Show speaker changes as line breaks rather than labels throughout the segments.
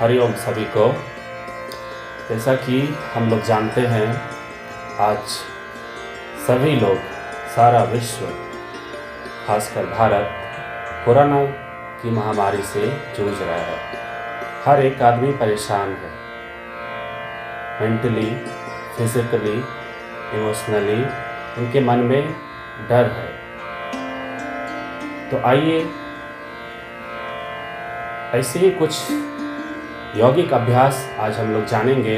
हरिओम सभी को। जैसा कि हम लोग जानते हैं, आज सभी लोग, सारा विश्व, खासकर भारत, कोरोना की महामारी से जूझ रहा है। हर एक आदमी परेशान है, मेंटली, फिजिकली, इमोशनली उनके मन में डर है। तो आइए ऐसे ही कुछ यौगिक अभ्यास आज हम लोग जानेंगे,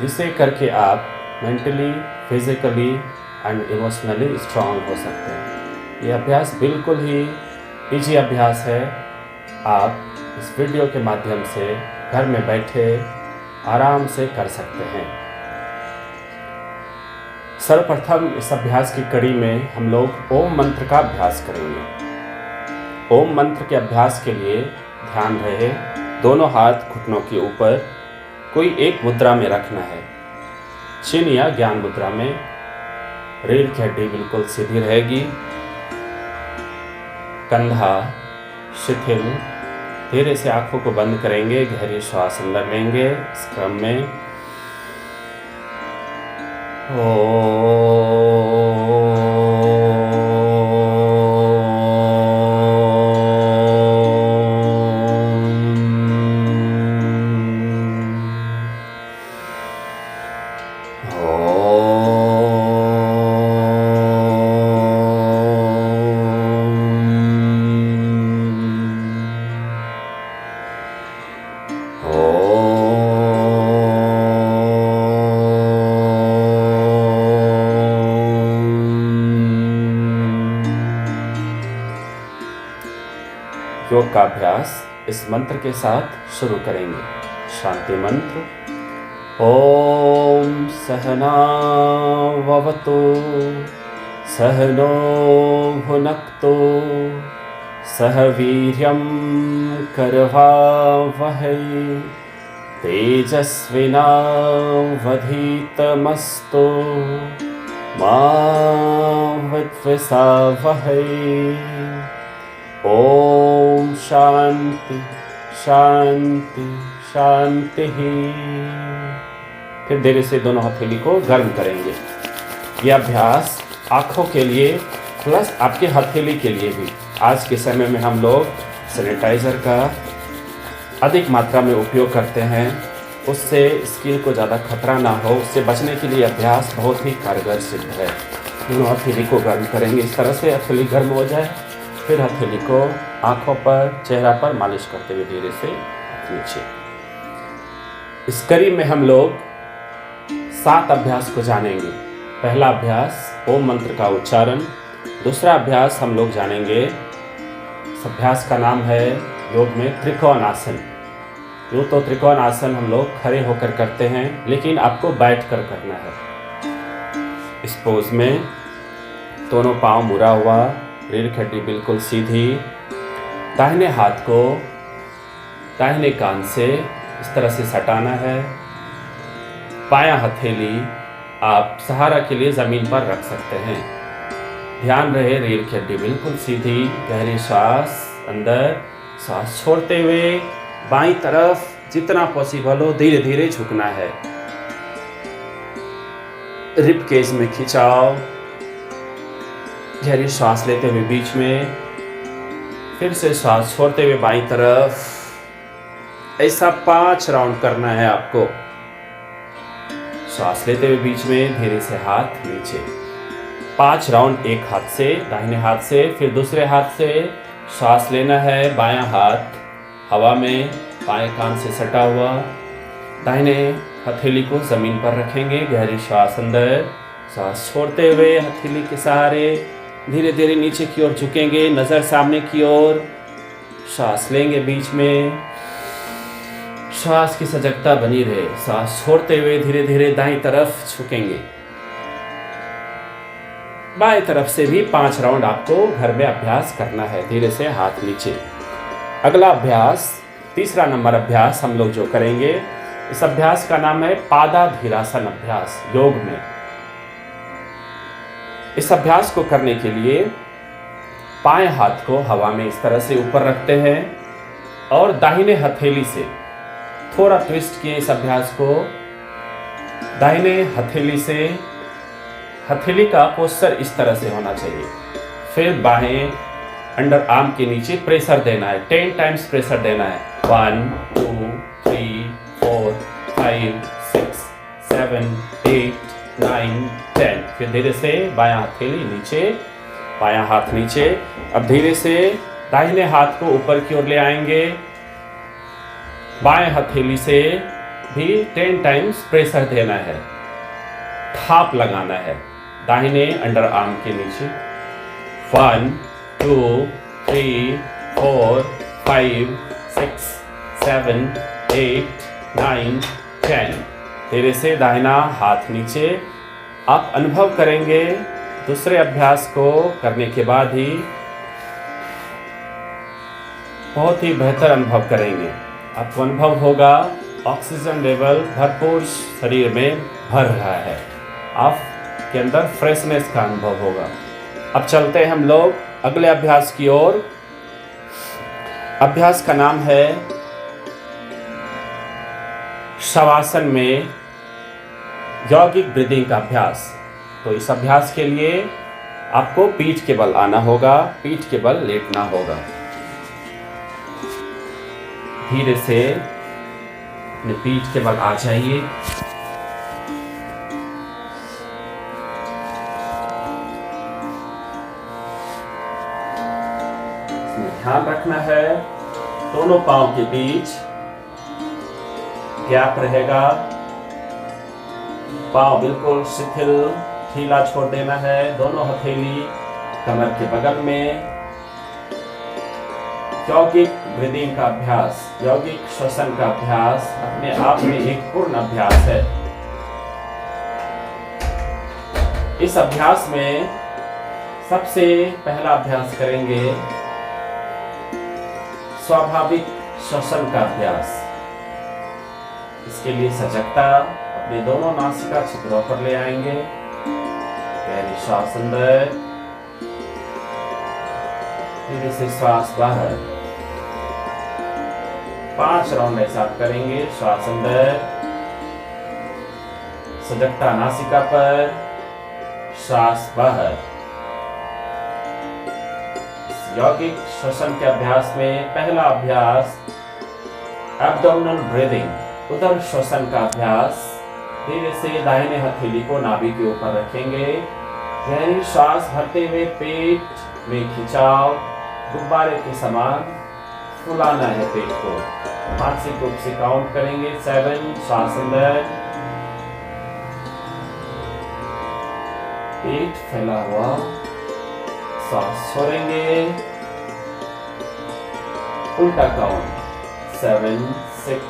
जिसे करके आप mentally, physically and emotionally strong हो सकते हैं। ये अभ्यास बिल्कुल ही इजी अभ्यास है। आप इस वीडियो के माध्यम से घर में बैठे आराम से कर सकते हैं। सर्वप्रथम इस अभ्यास की कड़ी में हम लोग ओम मंत्र का अभ्यास करेंगे। ओम मंत्र के अभ्यास के लिए ध्यान रहे, दोनों हाथ घुटनों के ऊपर कोई एक मुद्रा में रखना है। चिन्ह या ज्ञान मुद्रा में रीढ़ की हड्डी बिल्कुल सीधी रहेगी, कंधा शिथिल। धीरे से आंखों को बंद करेंगे, गहरी श्वास अंदर लेंगे। इस क्रम में योग का अभ्यास इस मंत्र के साथ शुरू करेंगे। शांति मंत्र। ओम सहना ववतु सहनो भुनक्तु सह वीर्यं करवावहै तेजस्विनावधीतमस्तु मा विद्विषावहै। ओम शांति शांति शांति। फिर धीरे से दोनों हथेली को गर्म करेंगे। यह अभ्यास आँखों के लिए प्लस आपके हथेली के लिए भी। आज के समय में हम लोग सैनिटाइज़र का अधिक मात्रा में उपयोग करते हैं, उससे स्किन को ज़्यादा खतरा ना हो, उससे बचने के लिए अभ्यास बहुत ही कारगर सिद्ध है। दोनों हथेली को गर्म करेंगे। इस तरह से हथेली गर्म हो जाए, फिर हथेली को आँखों पर, चेहरा पर मालिश करते हुए धीरे से नीचे। इस कड़ी में हम लोग 7 अभ्यास को जानेंगे। पहला अभ्यास ओम मंत्र का उच्चारण। दूसरा अभ्यास हम लोग जानेंगे, इस अभ्यास का नाम है योग में त्रिकोण आसन। यूँ तो त्रिकोण आसन हम लोग खड़े होकर करते हैं, लेकिन आपको बैठकर करना है। इस पोज में दोनों पाँव मुड़ा हुआ, रीढ़ की हड्डी बिल्कुल सीधी। दाहिने हाथ को दाहिने कान से इस तरह से सटाना है। बायां हथेली आप सहारा के लिए ज़मीन पर रख सकते हैं। ध्यान रहे, रीढ़ की हड्डी बिल्कुल सीधी। गहरी सांस अंदर, सांस छोड़ते हुए बाईं तरफ जितना पॉसिबल हो धीरे धीरे झुकना है। रिब केज में खिंचाव। गहरी सांस लेते हुए बीच में, फिर से सांस छोड़ते हुए बाईं तरफ। ऐसा 5 राउंड करना है आपको। सांस लेते हुए बीच में, धीरे से हाथ नीचे। 5 राउंड एक हाथ से, दाहिने हाथ से, फिर दूसरे हाथ से सांस लेना है। बायां हाथ हवा में, बाएं कान से सटा हुआ। दाहिने हथेली को जमीन पर रखेंगे। गहरी सांस अंदर, सांस छोड़ते हुए हथेली के सहारे धीरे धीरे नीचे की ओर झुकेंगे, नज़र सामने की ओर। सांस लेंगे बीच में, श्वास की सजगता बनी रहे। सांस छोड़ते हुए धीरे धीरे दाईं तरफ झुकेंगे। बाएं तरफ से भी 5 राउंड आपको घर में अभ्यास करना है। धीरे से हाथ नीचे। अगला अभ्यास, तीसरा नंबर अभ्यास हम लोग जो करेंगे, इस अभ्यास का नाम है पादाधीरासन अभ्यास योग में। इस अभ्यास को करने के लिए बाएं हाथ को हवा में इस तरह से ऊपर रखते हैं और दाहिने हथेली से थोड़ा ट्विस्ट किए इस अभ्यास को। दाहिने हथेली से, हथेली का पोस्चर इस तरह से होना चाहिए। फिर बाहें अंडर आर्म के नीचे प्रेशर देना है, 10 टाइम्स प्रेशर देना है। 1 2 3 4 5 6 7 8 9 10। फिर धीरे से बायां हथेली नीचे, बायां हाथ नीचे। अब धीरे से दाहिने हाथ को ऊपर की ओर ले आएंगे। बाएं हथेली से भी 10 टाइम्स प्रेशर देना है, थाप लगाना है दाहिने अंडर आर्म के नीचे। 1 2 3 4 5 6 7 8 9 10। धीरे से दाहिना हाथ नीचे। आप अनुभव करेंगे दूसरे अभ्यास को करने के बाद ही बहुत ही बेहतर अनुभव करेंगे। आपको अनुभव होगा ऑक्सीजन लेवल भरपूर शरीर में भर रहा है, आपके अंदर फ्रेशनेस का अनुभव होगा। अब चलते हैं हम लोग अगले अभ्यास की ओर। अभ्यास का नाम है शवासन में यौगिक ब्रीदिंग का अभ्यास। तो इस अभ्यास के लिए आपको पीठ के बल आना होगा, पीठ के बल लेटना होगा। धीरे से अपने पीठ के बल आ जाइए। इसमें ध्यान रखना है दोनों पांव के बीच गैप रहेगा। पांव बिल्कुल शिथिल ढीला छोड़ देना है। दोनों हथेली कमर के बगल में। यौगिक ब्रीदिंग का अभ्यास, यौगिक श्वसन का अभ्यास अपने आप में एक पूर्ण अभ्यास है। इस अभ्यास में सबसे पहला अभ्यास करेंगे स्वाभाविक श्वसन का अभ्यास। इसके लिए सजगता अपने दोनों नासिका छिद्रों पर ले आएंगे। गहरी श्वास अंदर, धीरे से श्वास बाहर। 5 राउंड ऐसा आप करेंगे। श्वास अंदर, सजगता नासिका पर, श्वास बाहर। यौगिक श्वसन के अभ्यास में पहला अभ्यास एब्डोमिनल ब्रीदिंग, उदर श्वसन का अभ्यास। धीरे से दाहिने हथेली को नाभि के ऊपर रखेंगे। गहरी श्वास भरते हुए पेट में खिंचाव, गुब्बारे के समान फुलाना है पेट को। मानसिक रूप से काउंट करेंगे। 7 श्वास अंदर, पेट फैला हुआ, सांस छोड़ेंगे। उल्टा काउंट 7 6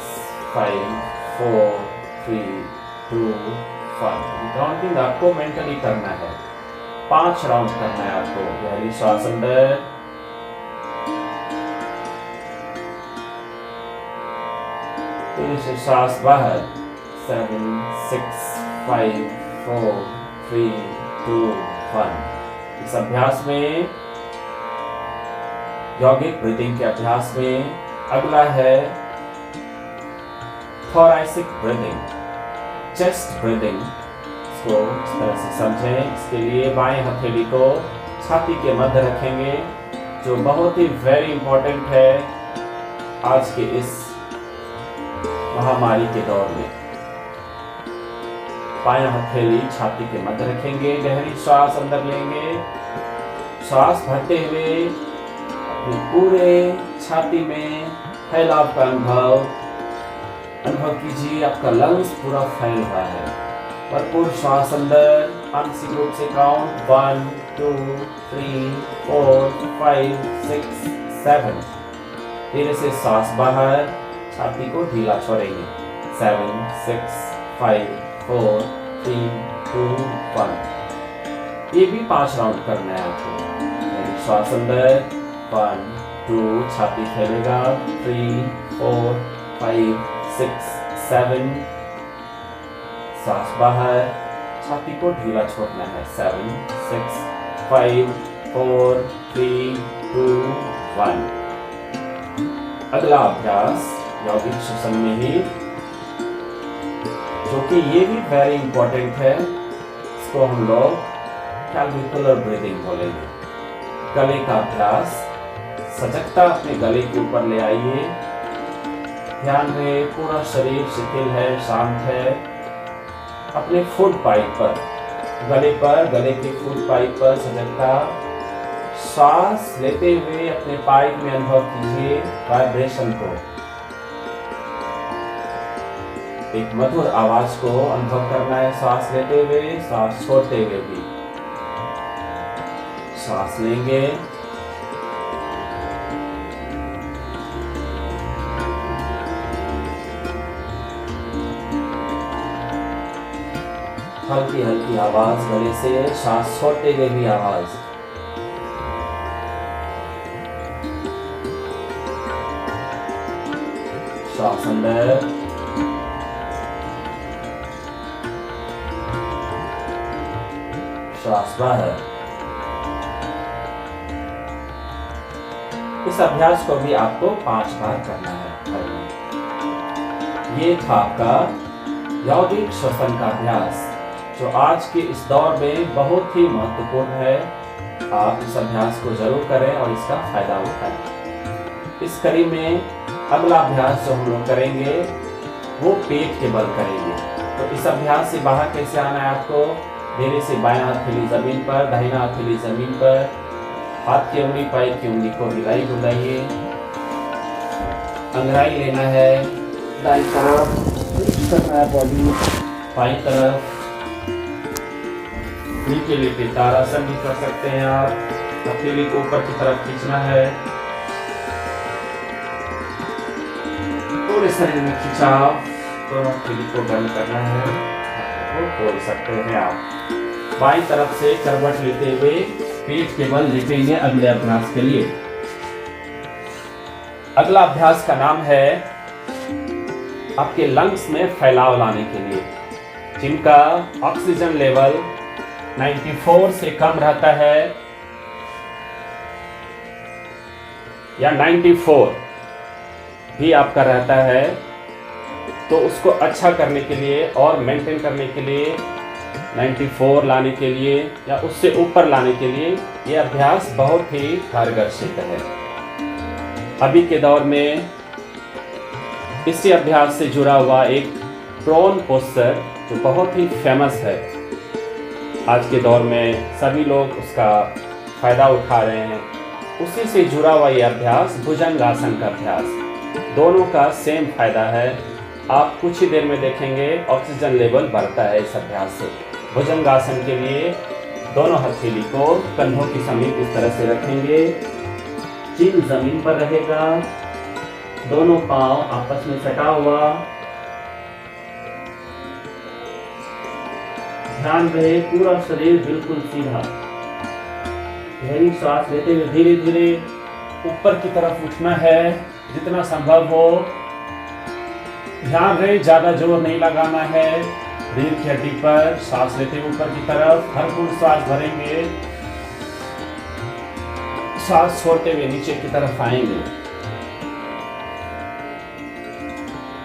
5 4 3 2 1। काउंटिंग आपको मेंटली करना है। 5 राउंड करना है आपको। गहरी श्वास अंदर, धीरे से श्वास बाहर। 7 6 5 4 3 2 1। इस अभ्यास में, यौगिक ब्रीदिंग के अभ्यास में अगला है थोरैसिक ब्रीदिंग, चेस्ट ब्रीदिंग। इसको इस तरह से समझें। इसके लिए बाएं हथेली को छाती के मध्य रखेंगे, जो बहुत ही वेरी इंपॉर्टेंट है आज के इस महामारी के दौर में। बायां हथेली छाती के मध्य रखेंगे। गहरी श्वास अंदर लेंगे। श्वास भरते हुए अपने पूरे छाती में फैलाव का अनुभव कीजिए। आपका लंग्स पूरा फैल रहा है। भरपूर श्वास अंदर, आंशिक रूप से काउंट 1 2 3 4 5 6 7। धीरे से श्वास बाहर, छाती को ढीला छोड़ेंगे। 7 6 5 4 3 2 1। ये भी 5 राउंड करना है आपको। श्वास अंदर, 1 2, छाती फैलेगा। 3 4 5 6 7। सांस बाहर, छाती को ढीला छोड़ना है। 7 6 5 4 3 2 1। अगला अभ्यास यौगिक श्वसन में ही जो कि ये भी वेरी इंपॉर्टेंट है। इसको हम लोग कैल्विकुलर ब्रीदिंग बोलेंगे। गले का अभ्यास, सजगता अपने गले के ऊपर ले आइए। ध्यान रहे पूरा शरीर शिथिल है, शांत है। अपने फुट पाइप पर, गले के फुट पाइप पर सजगता श्वास लेते हुए अपने पाइप में अनुभव कीजिए वाइब्रेशन को। एक मधुर आवाज को अनुभव करना है श्वास लेते हुए, श्वास छोड़ते हुए भी। श्वास लेंगे, हल्की हल्की आवाज गले से, श्वास छोड़ते हुए भी आवाज। श्वास अंदर, श्वास बाहर। इस अभ्यास को भी आपको 5 बार करना है। ये था आपका यौगिक श्वसन का अभ्यास, जो आज के इस दौर में बहुत ही महत्वपूर्ण है। आप इस अभ्यास को जरूर करें और इसका फायदा उठाएं। इस कड़ी में अगला अभ्यास जो हम लोग करेंगे वो पेट के बल करेंगे। तो इस अभ्यास से बाहर कैसे आना है आपको? धीरे से बायां हथेली जमीन पर, दाहिना हथेली जमीन पर, हाथ की उंगली पैर की उंगली को हिलाई डुलाइए। अंगड़ाई लेना है, दाईं तरफ करना है बॉडी, बाईं तरफ। नीचे लेटे तारासन भी कर सकते हैं आप। हथेली को ऊपर की तरफ खींचना है। पूरे शरीर में खिंचाव, दोनों हथेली को बंद करना है, वो खोल सकते हैं आप। बाईं तरफ से करवट लेते हुए पेट के बल लेटेंगे अगले अभ्यास के लिए। अगला अभ्यास का नाम है आपके लंग्स में फैलाव लाने के लिए, जिनका ऑक्सीजन लेवल 94 से कम रहता है या 94 भी आपका रहता है, तो उसको अच्छा करने के लिए और मेंटेन करने के लिए, 94 लाने के लिए या उससे ऊपर लाने के लिए यह अभ्यास बहुत ही कारगर सिद्ध है। अभी के दौर में इसी अभ्यास से जुड़ा हुआ एक प्रोन पोस्चर जो बहुत ही फेमस है, आज के दौर में सभी लोग उसका फायदा उठा रहे हैं। उसी से जुड़ा हुआ यह अभ्यास भुजंगासन का अभ्यास, दोनों का सेम फायदा है। आप कुछ ही देर में देखेंगे ऑक्सीजन लेवल बढ़ता है इस अभ्यास से। भुजंगासन के लिए दोनों हथेली को कंधों के समीप इस तरह से रखेंगे, चिन जमीन पर रहेगा, दोनों पांव आपस में सटा हुआ। ध्यान रहे पूरा शरीर बिल्कुल सीधा। गहरी सांस लेते हुए धीरे धीरे ऊपर की तरफ उठना है जितना संभव हो। ध्यान रहे ज्यादा जोर नहीं लगाना है। रीढ़ की हड्डी पर सांस लेते हुए ऊपर की तरफ भरपूर सांस भरेंगे, सांस छोड़ते हुए नीचे की तरफ आएंगे।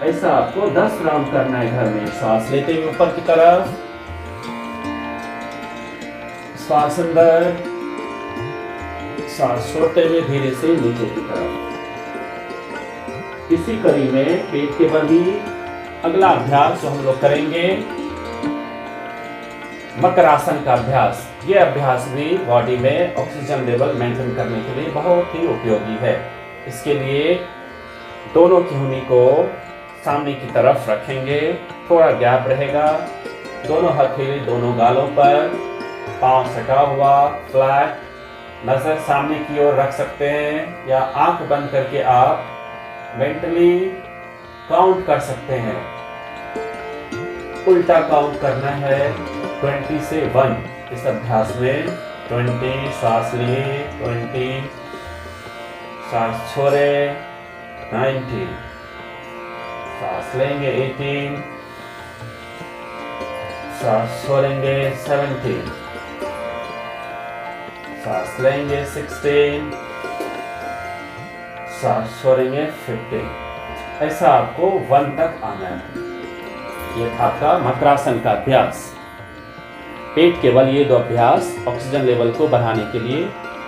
ऐसा आपको 10 राउंड करना है घर में। सांस लेते हुए ऊपर की तरफ, सांस अंदर, सांस छोड़ते हुए धीरे से नीचे की तरफ। इसी कड़ी में पेट के बल ही अगला अभ्यास जो हम लोग करेंगे, मकरासन का अभ्यास। ये अभ्यास भी बॉडी में ऑक्सीजन लेवल मेंटेन करने के लिए बहुत ही उपयोगी है। इसके लिए दोनों की उंगली को सामने की तरफ रखेंगे, थोड़ा गैप रहेगा। दोनों हथेली दोनों गालों पर, पांव सटा हुआ फ्लैट, नजर सामने की ओर रख सकते हैं या आंख बंद करके आप मेंटली काउंट कर सकते हैं। उल्टा काउंट करना है 20 से 1 इस अभ्यास में। 20 सांस लिए, 20 सांस छोड़े, 90 सांस लेंगे, 18 सांस छोड़ेंगे, 17 सांस लेंगे, 16 सांस छोड़ेंगे, 15। ऐसा आपको 1 तक आना है। ये था आपका मकरासन का अभ्यास। पेट केवल ये 2 अभ्यास ऑक्सीजन लेवल को बढ़ाने के लिए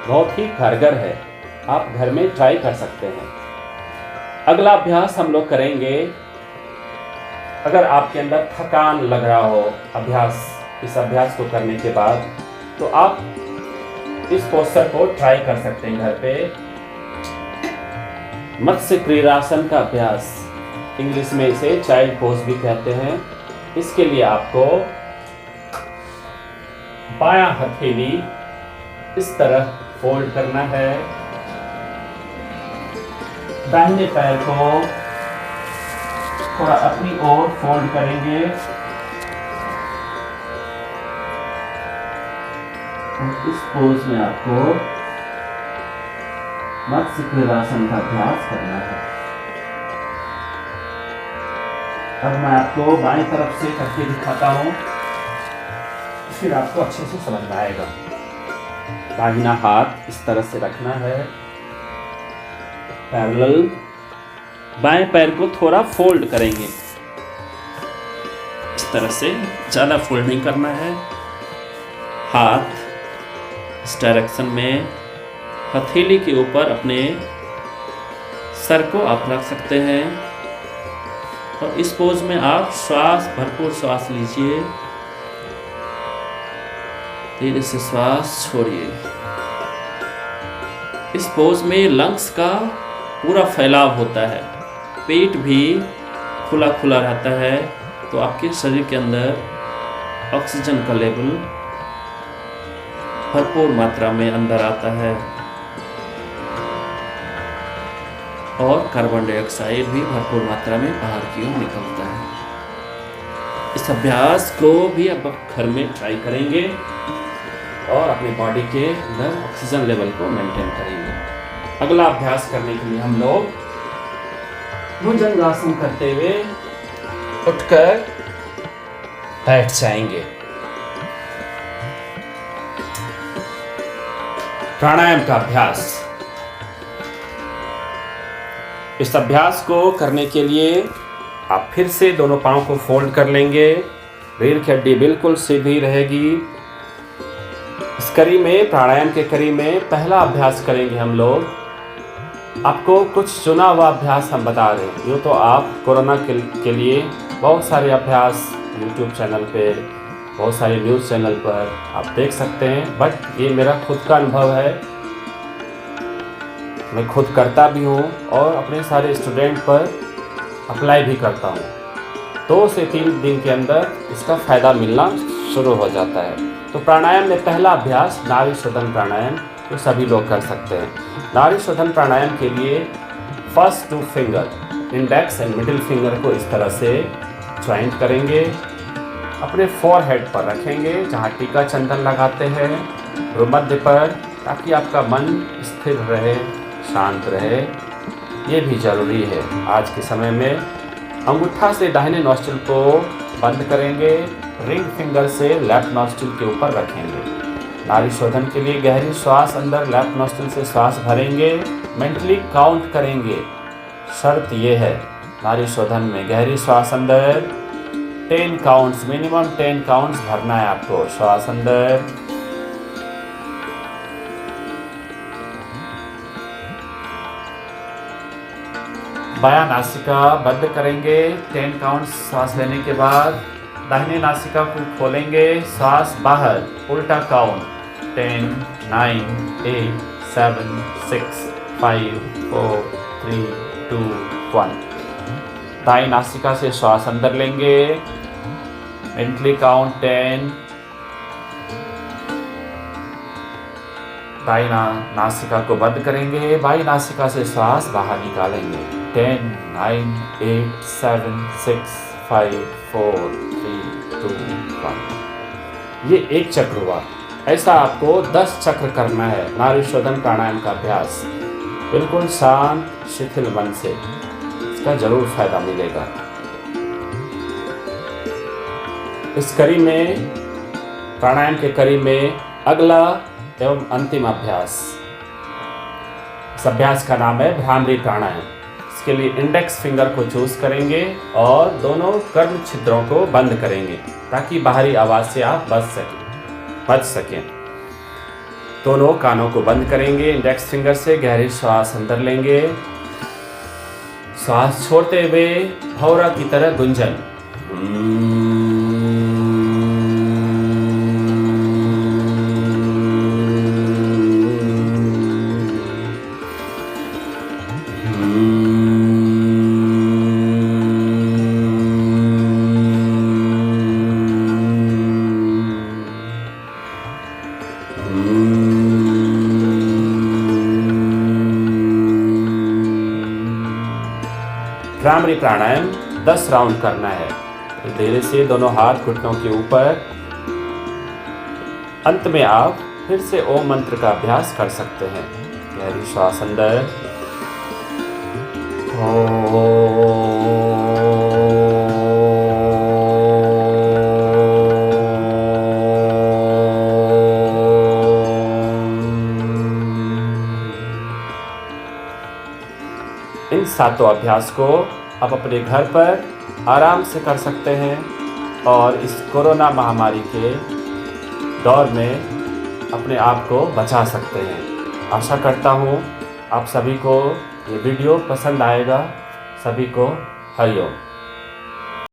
बहुत ही कारगर है। आप घर में ट्राई कर सकते हैं। अगला अभ्यास हम लोग करेंगे, अगर आपके अंदर थकान लग रहा हो इस अभ्यास को करने के बाद, तो आप इस पोस्चर को ट्राई कर सकते हैं घर पे। मत्स्य क्रीड़ासन का अभ्यास, इंग्लिश में इसे चाइल्ड पोज भी कहते हैं। इसके लिए आपको बायां हथेली इस तरह फोल्ड करना है, दाहिने पैर को थोड़ा अपनी ओर फोल्ड करेंगे और इस पोज में आपको मत्स्य क्रीड़ासन का अभ्यास करना है। अब मैं आपको बाएं तरफ से करके दिखाता हूं, फिर आपको अच्छे से समझ में आएगा। दाहिना हाथ इस तरह से रखना है पैरेलल, बाएं पैर को थोड़ा फोल्ड करेंगे इस तरह से, ज़्यादा फोल्ड नहीं करना है। हाथ इस डायरेक्शन में, हथेली के ऊपर अपने सर को आप रख सकते हैं और इस पोज में आप भरपूर श्वास लीजिए, धीरे से श्वास छोड़िए। इस पोज में लंग्स का पूरा फैलाव होता है, पेट भी खुला खुला रहता है, तो आपके शरीर के अंदर ऑक्सीजन का लेवल भरपूर मात्रा में अंदर आता है और कार्बन डाइऑक्साइड भी भरपूर मात्रा में बाहर की ओर निकलता है। इस अभ्यास को भी अब घर में ट्राई करेंगे और अपनी बॉडी के अंदर ऑक्सीजन लेवल को मेंटेन करेंगे। अगला अभ्यास करने के लिए हम लोग भुजंगासन करते हुए उठकर बैठ जाएंगे। प्राणायाम का अभ्यास, इस अभ्यास को करने के लिए आप फिर से दोनों पांव को फोल्ड कर लेंगे, रीढ़ की हड्डी बिल्कुल सीधी रहेगी। इस कड़ी में, प्राणायाम के कड़ी में पहला अभ्यास करेंगे हम लोग। आपको कुछ चुना हुआ अभ्यास हम बता रहे हैं, यूँ तो आप कोरोना के लिए बहुत सारे अभ्यास यूट्यूब चैनल पे, बहुत सारे न्यूज़ चैनल पर आप देख सकते हैं, बट ये मेरा खुद का अनुभव है, मैं खुद करता भी हूँ और अपने सारे स्टूडेंट पर अप्लाई भी करता हूँ। 2 से 3 दिन के अंदर इसका फ़ायदा मिलना शुरू हो जाता है। तो प्राणायाम में पहला अभ्यास नाड़ी शोधन प्राणायाम, तो सभी लोग कर सकते हैं। नाड़ी शोधन प्राणायाम के लिए first 2 finger, index and middle finger को इस तरह से ज्वाइंट करेंगे, अपने फोरहेड पर रखेंगे जहाँ टीका चंदन लगाते हैं, भ्रूमध्य पर, ताकि आपका मन स्थिर रहे, शांत रहे। ये भी ज़रूरी है आज के समय में। अंगूठा से दाहिने नॉस्ट्रिल को बंद करेंगे, रिंग फिंगर से लेफ्ट नॉस्ट्रिल के ऊपर रखेंगे। नाड़ी शोधन के लिए गहरी श्वास अंदर लेफ्ट नॉस्ट्रिल से श्वास भरेंगे, मेंटली काउंट करेंगे। शर्त ये है नाड़ी शोधन में गहरी श्वास अंदर 10 काउंट्स, मिनिमम 10 काउंट्स भरना है आपको। श्वास अंदर, बायां नासिका बंद करेंगे 10 काउंट्स श्वास लेने के बाद। दाहिने नासिका को खोलेंगे, श्वास बाहर, उल्टा काउंट 10, 9, 8, 7, 6, 5, 4, 3, 2, 1। दाई नासिका से श्वास अंदर लेंगे, मेंटली काउंट 10। दाई नासिका को बंद करेंगे, बाई नासिका से श्वास बाहर निकालेंगे 10, 9, 8, 7, 6, 5, 4, 3, 2, 1। ये एक चक्र हुआ। ऐसा आपको 10 चक्र करना है नाड़ी शोधन प्राणायाम का अभ्यास, बिल्कुल शांत शिथिल मन से। इसका जरूर फायदा मिलेगा। इस कड़ी में, प्राणायाम के कड़ी में अगला एवं अंतिम अभ्यास, इस अभ्यास का नाम है भ्रामरी प्राणायाम। उसके लिए इंडेक्स फिंगर को चूज करेंगे और दोनों कर्म छिद्रों को बंद करेंगे ताकि बाहरी आवाज से आप बच सकें। दोनों कानों को बंद करेंगे, इंडेक्स फिंगर से गहरी श्वास अंदर लेंगे, श्वास छोड़ते हुए भौरा की तरह गुंजन। भ्रामरी प्राणायाम 10 राउंड करना है। तो धीरे से दोनों हाथ घुटनों के ऊपर। अंत में आप फिर से ओम मंत्र का अभ्यास कर सकते हैं। गहरी श्वास अंदर, इन 7 अभ्यास को आप अपने घर पर आराम से कर सकते हैं और इस कोरोना महामारी के दौर में अपने आप को बचा सकते हैं। आशा करता हूँ आप सभी को ये वीडियो पसंद आएगा। सभी को हरिओम।